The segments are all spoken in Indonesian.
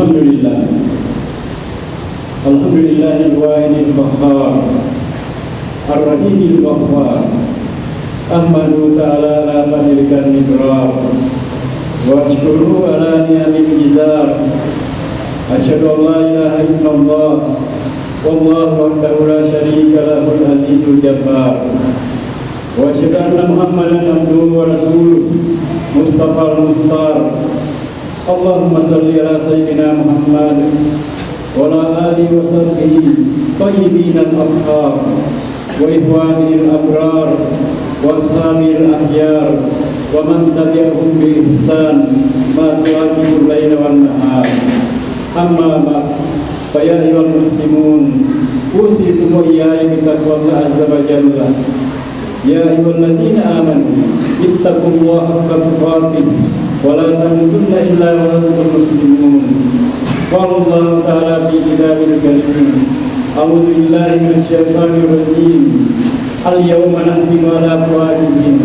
Alhamdulillah. Alhamdulillahil wahidil qahhar, ar-rahimil ghaffar. Ahmadu ta'ala ala fadlikan midrar, wa ashkuru ala ni'amil izar. Asyhadu an la ilaha illallah, wallahu wahdahu la syarika lahul azizul jabbar. Wa asyhadu anna Muhammadan abduhu wa rasuluh, Mustafa al-Mukhtar. Allahumma salli ala sayyidina Muhammad wa ala alihi wa sahbihi tayyibin al-athhar wa ihwanil abrar wa ashabil ahyar wa man tabi'ahum bi ihsan ma tu'adul laila wan nahar. Amma ba'd, fa ya ayyuhal muslimun, usikum wa iyaya bi taqwallahi azza wa jalla. Ya ayyuhalladzina amanu ittaqullaha haqqa tuqatih wa la tamutunna illa wa antum muslimun. Qala Allah ta'ala fi kitabil karim, a'udzu billahi minasyaitonir rajim. Al-yawma nahtimu ala afwahihim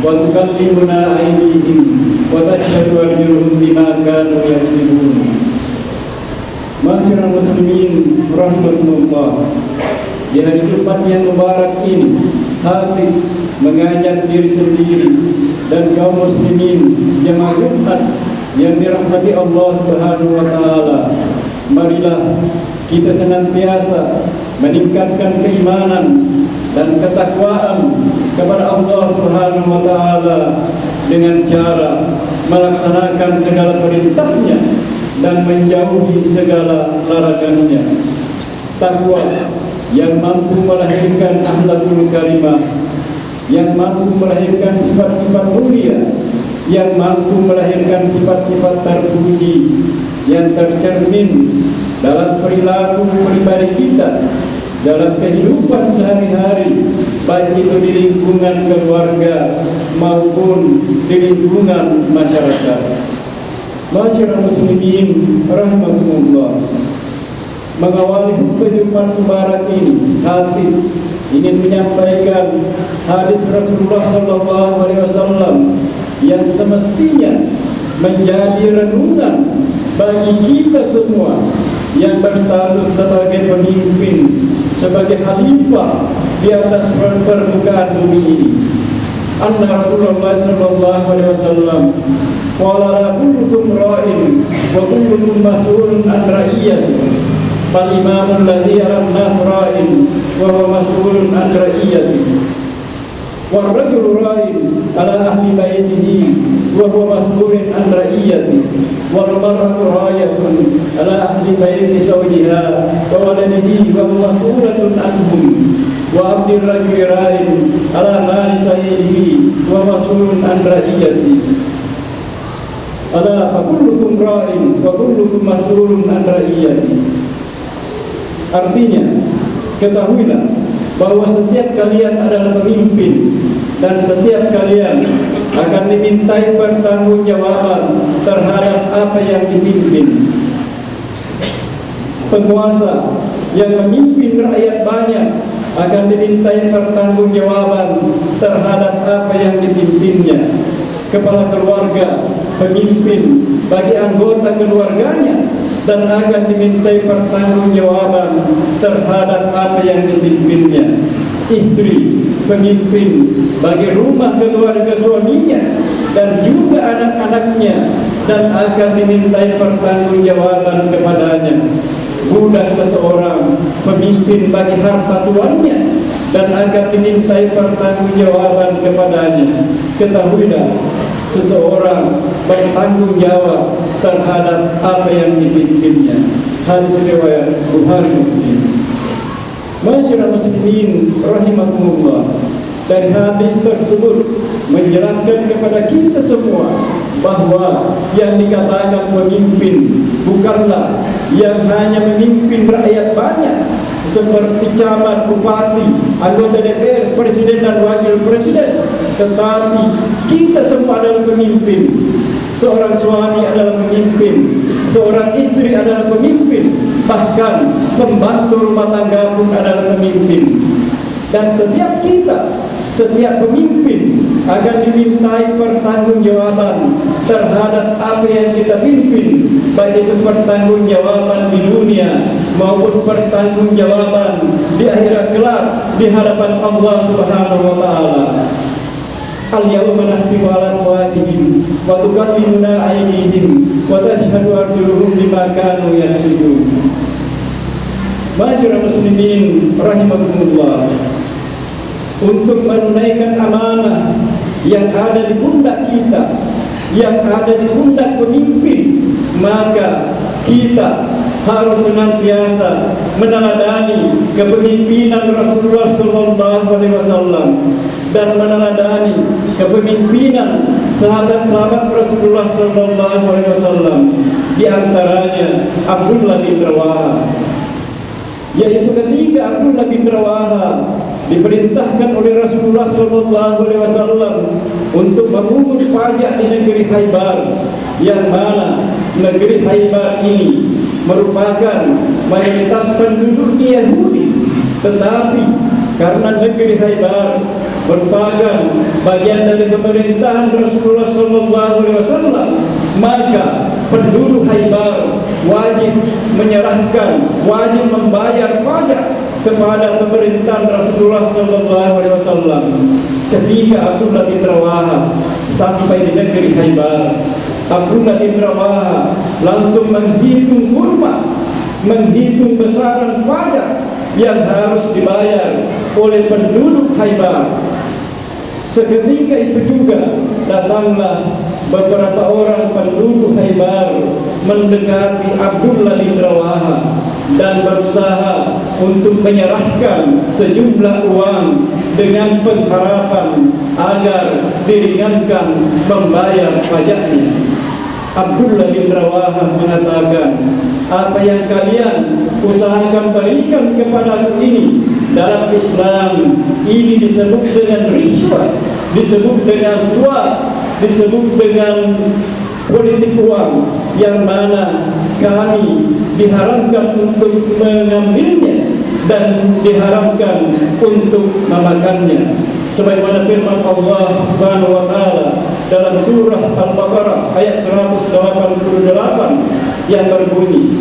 wa tukallimuna aydihim wa tashhadu arjuluhum bima kanu yaksibun. Ma'asyiral muslimin rahimakumullah. Di hari Jumat yang mubarak ini, hati mengajak diri sendiri dan kaum muslimin yang Jumat yang dirahmati Allah Subhanahu wa taala. Marilah kita senantiasa meningkatkan keimanan dan ketakwaan kepada Allah Subhanahu wa taala dengan cara melaksanakan segala perintahnya dan menjauhi segala larangannya. Takwa yang mampu melahirkan akhlakul karimah, yang mampu melahirkan sifat-sifat mulia, yang mampu melahirkan sifat-sifat terpuji yang tercermin dalam perilaku pribadi kita, dalam kehidupan sehari-hari, baik itu di lingkungan keluarga maupun di lingkungan masyarakat. Masyarakat muslimin rahimakumullah. Mengawali kehidupan mubarak ini, hati ingin menyampaikan hadis Rasulullah SAW yang semestinya menjadi renungan bagi kita semua yang berstatus sebagai pemimpin, sebagai khalifah di atas permukaan bumi ini. Anna Rasulullah SAW qala la kullukum ra'in wa kullukum mas'ulun an ra'iyyatihi. Fal imamul ladzi yaran nas ra'in wa huwa mas'ulun an ra'iyyatihi. Wal rajulu ra'in ala ahli baitihi wa huwa mas'ulun an ra'iyyatihi. Wal mar'atu ra'iyatun ala ahli baiti zawjiha wa waladihi wa huwa mas'ulatun anhum. Wa abdir rajuli ra'in ala mali sayyidihi wa mas'ulun an ra'iyyatihi. Ala fa kullukum ra'in wa kullukum mas'ulun an ra'iyyatihi. Artinya, ketahuilah bahwa setiap kalian adalah pemimpin dan setiap kalian akan dimintai pertanggungjawaban terhadap apa yang dipimpin. Penguasa yang memimpin rakyat banyak akan dimintai pertanggungjawaban terhadap apa yang dipimpinnya. Kepala keluarga, pemimpin bagi anggota keluarganya dan akan dimintai pertanggungjawaban terhadap apa yang dipimpinnya. Istri, pemimpin bagi rumah keluarga suaminya dan juga anak-anaknya dan akan dimintai pertanggungjawaban kepadanya. Budak seseorang, pemimpin bagi harta tuannya dan akan dimintai pertanggungjawaban kepadanya. Ketahuilah, seseorang bertanggung jawab terhadap apa yang dipimpinnya. Hadis riwayat Bukhari Muslim. Masyarakat muslimin rahimakumullah. Dari hadis tersebut menjelaskan kepada kita semua bahwa yang dikatakan pemimpin bukanlah yang hanya memimpin rakyat banyak seperti camat, bupati, anggota DPR, presiden dan wakil presiden, tetapi kita semua adalah pemimpin. Seorang suami adalah pemimpin, seorang istri adalah pemimpin, bahkan pembantu rumah tangga pun adalah pemimpin. Dan setiap kita, setiap pemimpin akan dimintai pertanggungjawaban terhadap apa yang kita pimpin, baik itu pertanggungjawaban di dunia maupun pertanggungjawaban di akhirat kelak di hadapan Allah Subhanahu wa taala. Al-yawma nahtimu ala afwahihim wa tukallimuna aydihim wa tashhadu arjuluhum bima kanu yaksibun. Ma'asyiral muslimin rahimakumullah, untuk menunaikan amanah yang ada di pundak kita, yang ada di pundak pemimpin, maka kita harus senantiasa meneladani kepemimpinan Rasulullah SAW dan meneladani kepemimpinan sahabat-sahabat Rasulullah SAW, di antaranya Abdullah bin Rawaha, yaitu ketika Abdullah bin Rawaha diperintahkan oleh Rasulullah SAW untuk memungut pajak di negeri Khaybar, yang mana negeri Khaybar ini merupakan mayoritas penduduknya Yahudi, tetapi karena negeri Khaybar merupakan bagian dari pemerintahan Rasulullah SAW, maka penduduk Khaybar wajib menyerahkan, wajib membayar pajak kepada pemerintahan Rasulullah SAW. Ketika Abdullah bin Rawaha sampai di negeri Khaybar, Abdullah bin Rawaha langsung menghitung kurma, menghitung besaran pajak yang harus dibayar oleh penduduk Khaybar. Seketika itu juga datanglah beberapa orang penduduk Khaybar mendekati Abdullah bin Rawaha dan berusaha untuk menyerahkan sejumlah uang dengan pengharapan agar diringankan membayar pajaknya. Abdullah bin Rawaha mengatakan, apa yang kalian usahakan berikan kepadaku ini dalam Islam ini disebut dengan riswah, disebut dengan suap, disebut dengan politik uang, yang mana kami diharamkan untuk mengambilnya dan diharamkan untuk memakannya. Sebagaimana firman Allah Subhanahu wa taala dalam surah Al-Baqarah ayat 188 yang berbunyi,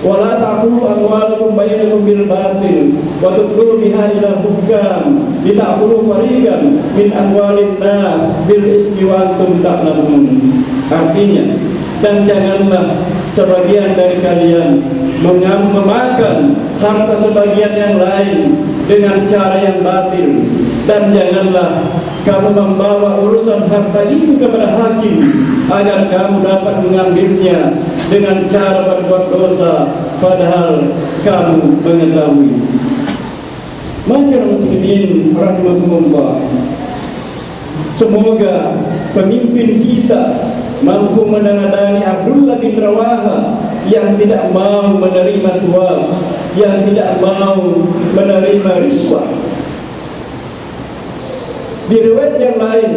wala ta'kulu amwalakum bainakum bil batil wa tudlu biha ila hukam lita'kulu fariqan min amwalin nas bil ismi wa antum ta'lamun. Artinya, dan janganlah sebagian dari kalian memakan harta sebagian yang lain dengan cara yang batil, dan janganlah kamu membawa urusan harta itu kepada hakim agar kamu dapat mengambilnya dengan cara berbuat dosa padahal kamu mengetahui. Masyarakat muslimin rahimakumullah, semoga pemimpin kita mampu meneladani Abdullah bin Rawaha yang tidak mau menerima suap, yang tidak mau menerima riswah. Di riwayat yang lain,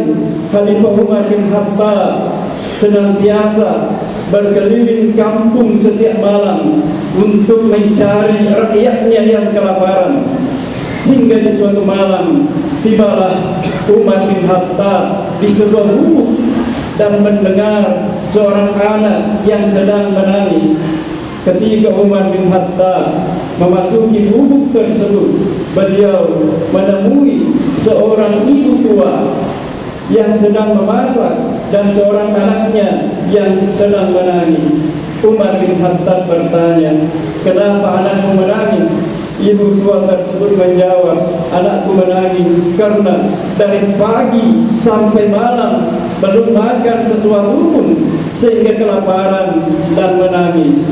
Khalifah Umar bin Khattab senantiasa berkeliling kampung setiap malam untuk mencari rakyatnya yang kelaparan. Hingga di suatu malam tibalah Umar bin Khattab di sebuah gubuk dan mendengar seorang anak yang sedang menangis. Ketika Umar bin Khattab memasuki gubuk tersebut, beliau menemui seorang ibu tua yang sedang memasak dan seorang anaknya yang sedang menangis. Umar bin Khattab bertanya, "Kenapa anakmu menangis?" Ibu tua tersebut menjawab, "Anakku menangis karena dari pagi sampai malam belum makan sesuatu pun sehingga kelaparan dan menangis."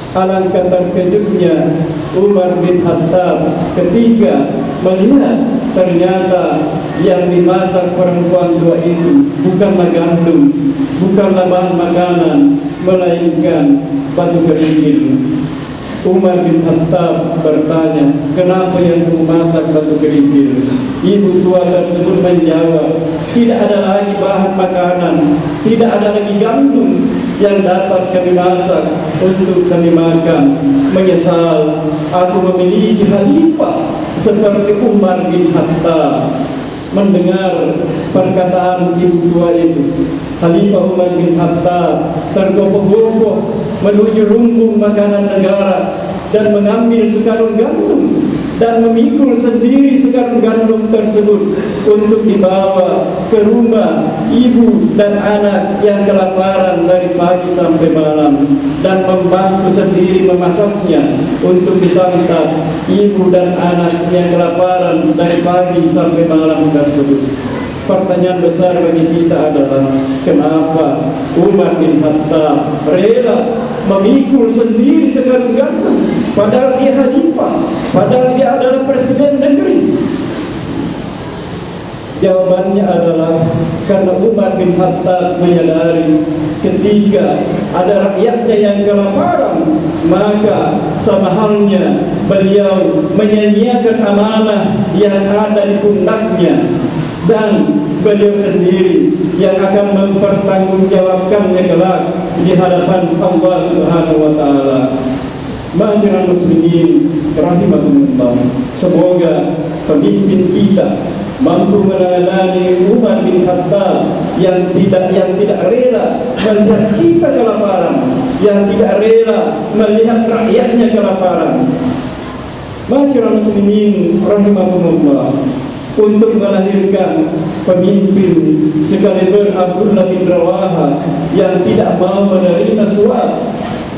Alangkah terkejutnya Umar bin Khattab ketika melihat ternyata yang dimasak perempuan tua itu bukanlah gandum, bukanlah bahan makanan, melainkan batu kerikil. Umar bin Khattab bertanya, "Kenapa yang kamu masak batu kerikil?" Ibu tua tersebut menjawab, "Tidak ada lagi bahan makanan, tidak ada lagi gandum yang dapat kami masak untuk kami makan. Menyesal aku memiliki khalifah seperti Umar bin Khattab." mendengar perkataan ibu tua itu, Khalifah Umar bin Khattab tergopoh-gopoh menuju lumbung makanan negara dan mengambil sekarung gandum dan memikul sendiri sekarung gandum tersebut untuk dibawa ke rumah ibu dan anak yang kelaparan dari pagi sampai malam, dan membantu sendiri memasaknya untuk disantap ibu dan anak yang kelaparan dari pagi sampai malam tersebut. Pertanyaan besar bagi kita adalah, kenapa Umar bin Khattab rela memikul sendiri sekarung gandum, padahal dia khalifah, padahal dia adalah presiden negeri? Jawabannya adalah karena Umar bin Khattab menyadari ketika ada rakyatnya yang kelaparan, maka sama halnya beliau menyanyiakan amanah yang ada di pundaknya, dan beliau sendiri yang akan mempertanggungjawabkannya kelak di hadapan Allah Subhanahu wa taala. Ma'asyiral muslimin rahimakumullah, semoga pemimpin kita mampu meneladani Umar bin Khattab yang tidak rela melihat kita kelaparan, yang tidak rela melihat rakyatnya kelaparan. Ma'asyiral muslimin rahimakumullah, untuk melahirkan pemimpin sekaliber Abdullah bin Rawaha yang tidak mau menerima suap,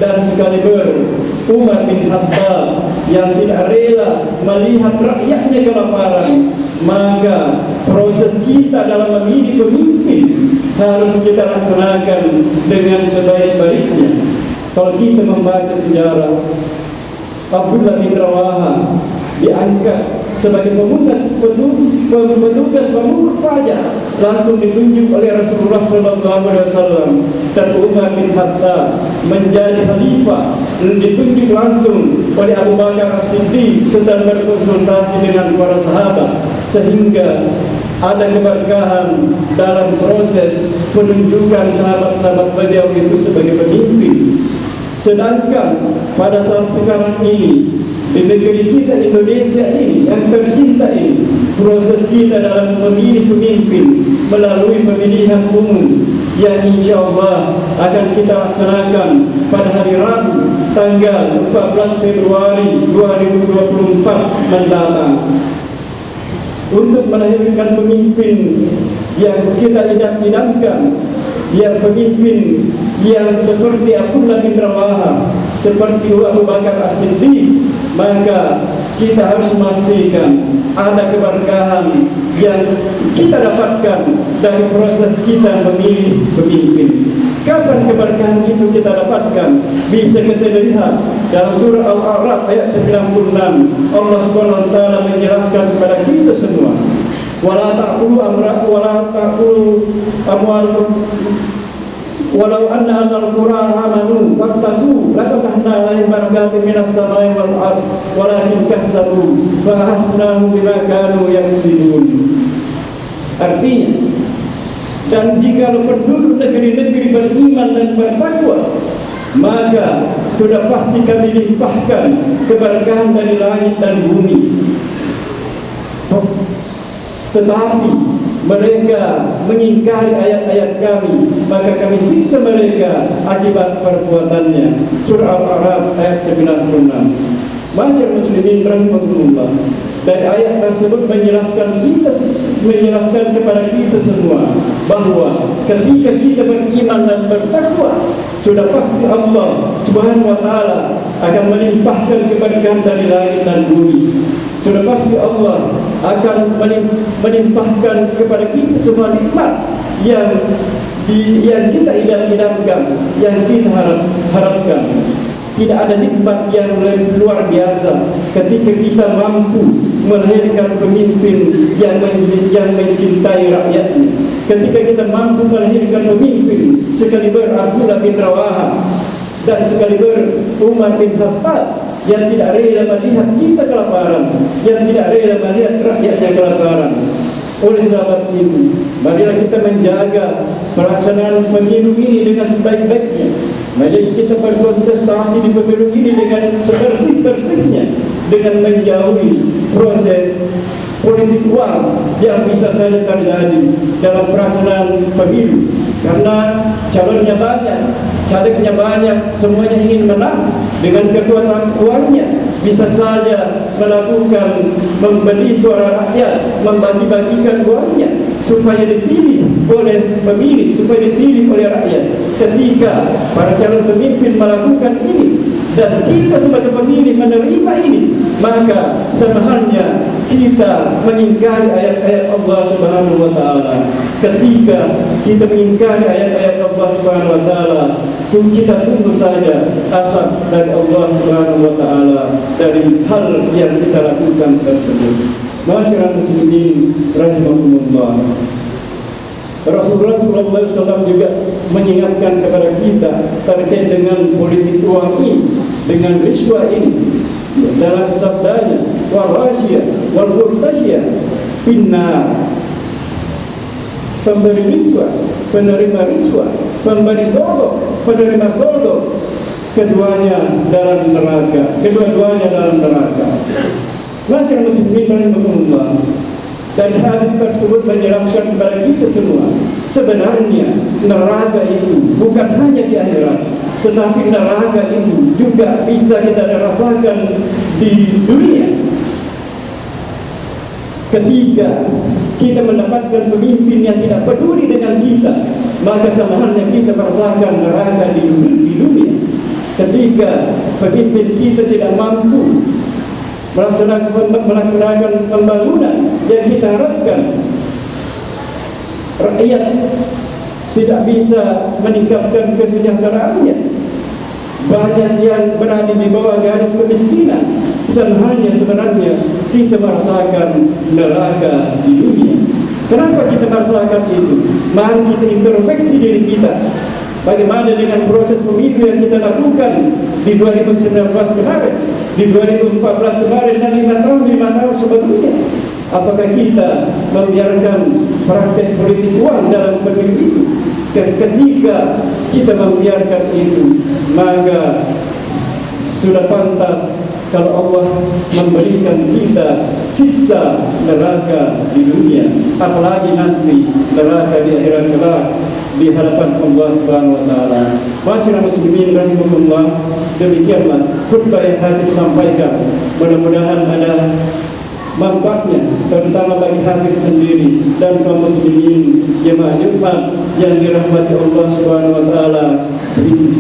dan sekaliber Umar bin Khattab yang tidak rela melihat rakyatnya kelaparan, maka proses kita dalam memilih pemimpin harus kita laksanakan dengan sebaik-baiknya. Kalau kita membaca sejarah, Abdullah bin Rawaha diangkat sebagai petugas pemungut pajak, langsung ditunjuk oleh Rasulullah SAW, dan Umar bin Khattab menjadi khalifah, ditunjuk langsung oleh Abu Bakar As-Siddiq sedang berkonsultasi dengan para sahabat, sehingga ada keberkahan dalam proses penunjukan sahabat-sahabat beliau itu sebagai pemimpin. Sedangkan pada saat sekarang ini, di negeri kita Indonesia ini yang tercinta ini, proses kita dalam memilih pemimpin melalui pemilihan umum yang insyaAllah akan kita laksanakan pada hari Rabu tanggal 14 Februari 2024 mendatang. Untuk melahirkan pemimpin yang kita idam-idamkan, yang pemimpin yang seperti Abdullah bin Rawaha, seperti Abu Bakar As-Siddiq, maka kita harus memastikan ada keberkahan yang kita dapatkan dari proses kita memilih pemimpin. Kapan keberkahan itu kita dapatkan? Bisa kita lihat dalam surah Al-A'raf ayat 96. Allah Subhanahu wa taala menjelaskan kepada kita semua, wala ta'kulu amwalakum walau anna ahlal qura amanu wattaqu lafatahna alaihim barakatin minas samai wal ardh walakin kazzabu fa ahsnahu bima kanu yaksibun. Artinya, dan jika penduduk negeri-negeri beriman dan bertakwa, maka sudah pasti kami limpahkan keberkahan dari langit dan bumi. Tetapi mereka mengingkari ayat-ayat kami, maka kami siksa mereka akibat perbuatannya. Surah Al-A'raf ayat 96. Masyarakat muslimin rahimahullah, dari ayat tersebut menjelaskan kepada kita semua bahwa ketika kita beriman dan bertakwa, sudah pasti Allah Subhanahu wa taala akan melimpahkan keberkahan dari langit dan bumi. Sudah pasti Allah akan melimpahkan kepada kita semua nikmat yang kita idam-idamkan, yang kita harapkan. Tidak ada nikmat yang lebih luar biasa ketika kita mampu melahirkan pemimpin yang mencintai rakyatnya. Ketika kita mampu melahirkan pemimpin sekaliber Abdullah bin Rawaha dan sekaliber Umar bin Khattab yang tidak rela melihat kita kelaparan, yang tidak rela melihat rakyatnya kelaparan. Oleh sebab itu, marilah kita menjaga pelaksanaan pemilu ini dengan sebaik-baiknya. Mari kita berkontestasi di pemilu ini dengan sebersih-bersihnya, dengan menjauhi proses politik uang yang bisa saja terjadi dalam pelaksanaan pemilu, karena calonnya banyak, calegnya banyak, semuanya ingin menang. Dengan kekuatan uangnya bisa saja melakukan membeli suara rakyat, membagi-bagikan uangnya supaya dipilih oleh pemilih, supaya dipilih oleh rakyat. Ketika para calon pemimpin melakukan ini dan kita sebagai pemilih menerima ini, maka sebenarnya kita mengingkari ayat-ayat Allah Subhanahu wa taala. Ketika kita mengingkari ayat-ayat Allah Subhanahu wa taala, kita tunggu saja azab dari Allah Subhanahu wa taala dari hal yang kita lakukan tersebut. Masyarakat muslimin rahimahumullah, Rasulullah SAW juga mengingatkan kepada kita terkait dengan politik uang ini, dengan riswah ini. Dalam sabdanya, warasiyah wal murtasyiyah finnar, pemberi riswah, penerima riswah, pemberi sodok, penerima sodok, keduanya dalam neraka, kedua-duanya dalam neraka. Masyarakat muslimin rahimahumullah, dan hadis tersebut menjelaskan kepada kita semua, sebenarnya neraka itu bukan hanya di akhirat, tetapi neraka itu juga bisa kita rasakan di dunia. Ketika kita mendapatkan pemimpin yang tidak peduli dengan kita, maka sebenarnya kita merasakan neraka di dunia. Ketika pemimpin kita tidak mampu melaksanakan pembangunan yang kita harapkan, rakyat tidak bisa meningkatkan kesejahteraannya, banyak yang berada di bawah garis kemiskinan, sebenarnya kita merasakan neraka di dunia. Kenapa kita merasakan itu? Mari kita introspeksi diri kita. Bagaimana dengan proses pemilu yang kita lakukan di 2019 kemarin, di 2014 kemarin, dan 5 tahun sebelumnya? Apakah kita membiarkan praktek politik uang dalam pemilu itu? Ketika kita membiarkan itu, maka sudah pantas kalau Allah memberikan kita siksa neraka di dunia, apalagi nanti neraka di akhirat kelak di hadapan Allah Subhanahu wa taala. Masyarakat muslimin rahimahumullah, demikianlah khutbah yang tadi disampaikan. Mudah-mudahan ada manfaatnya, terutama bagi hati sendiri dan kaum muslimin jemaah Jumat yang dirahmati Allah Subhanahu wa taala.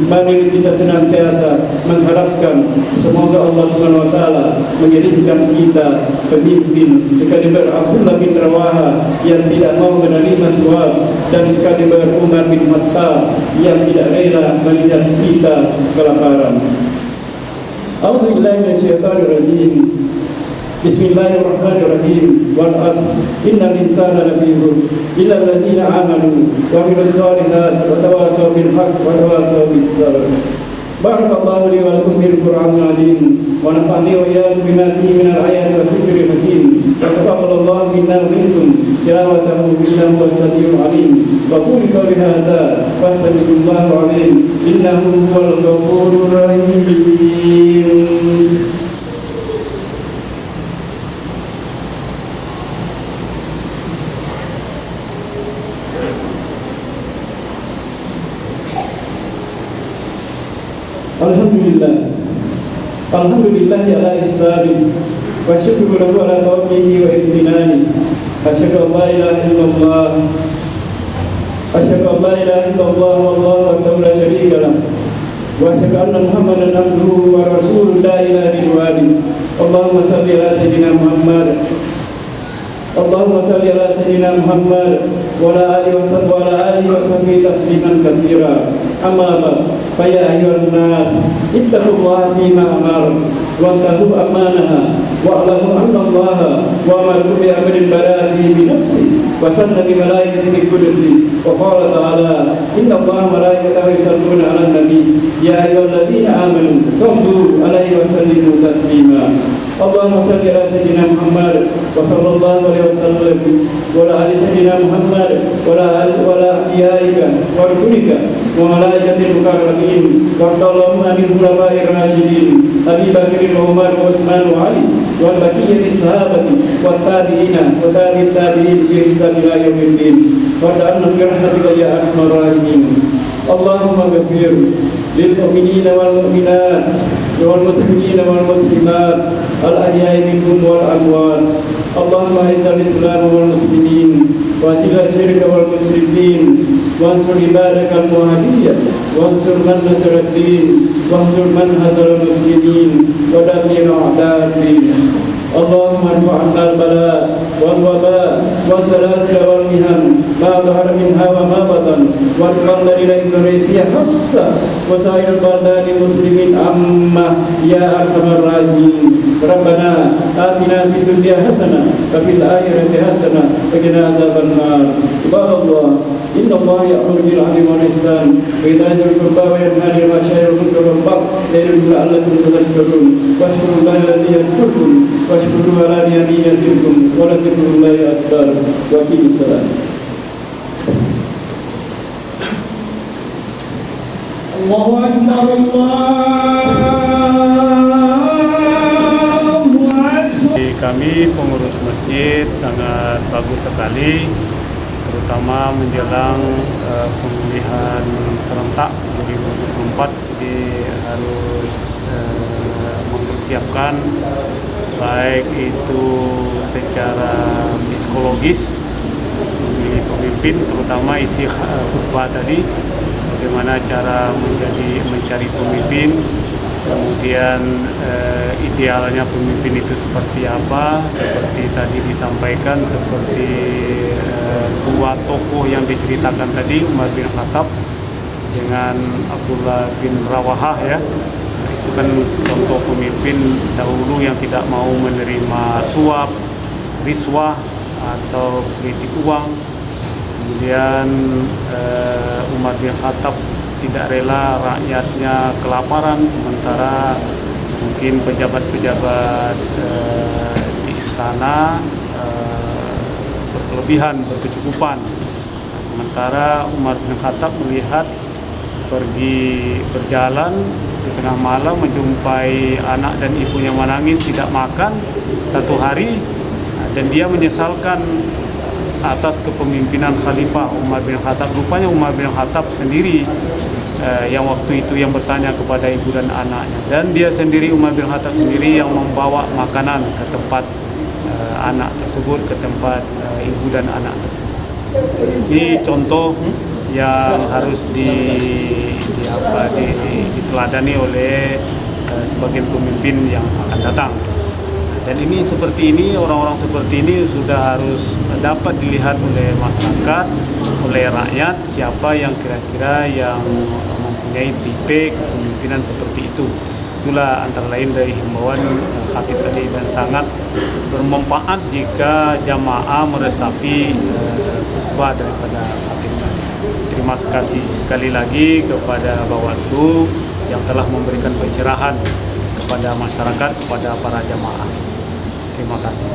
Mari kita senantiasa mengharapkan semoga Allah Subhanahu wa taala mengirimkan kita pemimpin sekaliber Abdullah bin Rawaha yang tidak mau menerima suap, dan sekaliber Umar bin Khattab yang tidak rela melihat kita kelaparan. A'udzubillahi minasyaitonir rajim. Bismillahirrahmanirrahim. Wal 'asr innal insana lafi khusr illa allazina amanu wa 'amilus shalihat wa tawassaw bil haqq wa tawassaw bis sabr. Barakallahu li wa lakum bil Qur'anil 'azim wa nafa'ani wa iyyakum bima fihi minal ayati was dzikril hakim. Wa taqabbalallahu minna wa minkum tilawatahu innahu was-sami'ul 'alim. Wa qul qawli hadza fastaghfirullahal 'azim innahu huwal ghafurur rahim. Alhamdulillah ala ihsani wa syukru lahu ala tawfiqihi wa imtinani. Asyhadu an la ilaha illallah, asyhadu an la ilaha illallah wallahu akbar la syarika lah, wa asyhadu anna Muhammadan abduhu wa rasuluhu la ilaha illallah. Allahumma salli ala sayyidina Muhammad, Allahumma salli ala sayyidina Muhammad wa ala alihi wa sahbihi tasliman katsira. Amma ba'd, fa ya ayyuhan nas ittaqullaha fima amar wa tahu amanaha wa alamu anna Allaha wa amara bi amrin barati bi nafsi wa sanna bi malaikatihi bi qudsi wa qala ta'ala inna Allaha malaikatahu yusalluna 'alan nabi ya ayyuhalladzina amanu sallu 'alaihi wa sallimu taslima. Allahumma salli ala sayyidina Muhammad wa sallallahu alaihi wasallam wa ala ali sayyidina Muhammad wa ala anbiyaika wa rasulika wa malaikatil mukarramin wa sallallahu alaihi khulafa'ir rasyidin Abi Bakr wa Umar wa Utsman wa Ali والبقية الصحابة والتابعين وتابع التابعين بإحسان إلى يوم الدين وارحمنا برحمتك يا أرحم الراحمين. اللهم اغفر للمؤمنين والمؤمنات والمسلمين والمسلمات الأحياء منهم والأموات. اللهم أعز الإسلام والمسلمين وأذل الشرك والمشركين وانصر عبادك الموحدين وانصر من نصر الدين وانصر من هزم المسلمين ودمر أعداء الدين. اللهم ارفع عنا البلاء والوباء والزلازل والمحن ما ظهر منها وما بطن وارفع إلى إندونيسيا خاصة وسائر البلدان المسلمين عامة يا أرحم الراحمين. ربنا آتنا في الدنيا حسنة وفي الآخرة حسنة وقنا عذاب النار. عباد الله إن الله يأمر بالعدل والإحسان وإيتاء ذي القربى وينهى عن الفحشاء والمنكر والبغي يعظكم لعلكم تذكرون. واذكروا الله الذي يذكركم واشكروا على نعمه يزدكم ولذكر الله أكبر. وأقيموا الصلاة. الله أكبر Kami pengurus masjid sangat bagus sekali, terutama menjelang pemilihan serentak 2024. Jadi harus mempersiapkan baik itu secara psikologis memilih pemimpin, terutama isi khutbah tadi, bagaimana cara mencari pemimpin, kemudian idealnya pemimpin itu seperti apa, seperti tadi disampaikan, seperti dua tokoh yang diceritakan tadi, Umar bin Khattab dengan Abdullah bin Rawahah ya. Itu kan contoh pemimpin dahulu yang tidak mau menerima suap, riswah atau politik uang. Kemudian Umar bin Khattab tidak rela rakyatnya kelaparan, sementara mungkin pejabat-pejabat di istana berkelebihan, berkecukupan. Sementara Umar bin Khattab melihat pergi berjalan di tengah malam menjumpai anak dan ibunya menangis tidak makan satu hari, dan dia menyesalkan atas kepemimpinan Khalifah Umar bin Khattab. Rupanya Umar bin Khattab sendiri yang waktu itu yang bertanya kepada ibu dan anaknya, dan dia sendiri, Umar bin Khattab sendiri, yang membawa makanan ke tempat anak tersebut, ke tempat ibu dan anak tersebut. Ini contoh yang harus diteladani oleh sebagian pemimpin yang akan datang. Dan ini seperti ini, orang-orang seperti ini sudah harus dapat dilihat oleh masyarakat, oleh rakyat, siapa yang kira-kira yang mempunyai tipe kepemimpinan seperti itu. Itulah antara lain dari himbauan khatib tadi, dan sangat bermanfaat jika jamaah meresapi khutbah daripada khatib tadi. Terima kasih sekali lagi kepada Bawaslu yang telah memberikan pencerahan kepada masyarakat, kepada para jamaah. Terima kasih.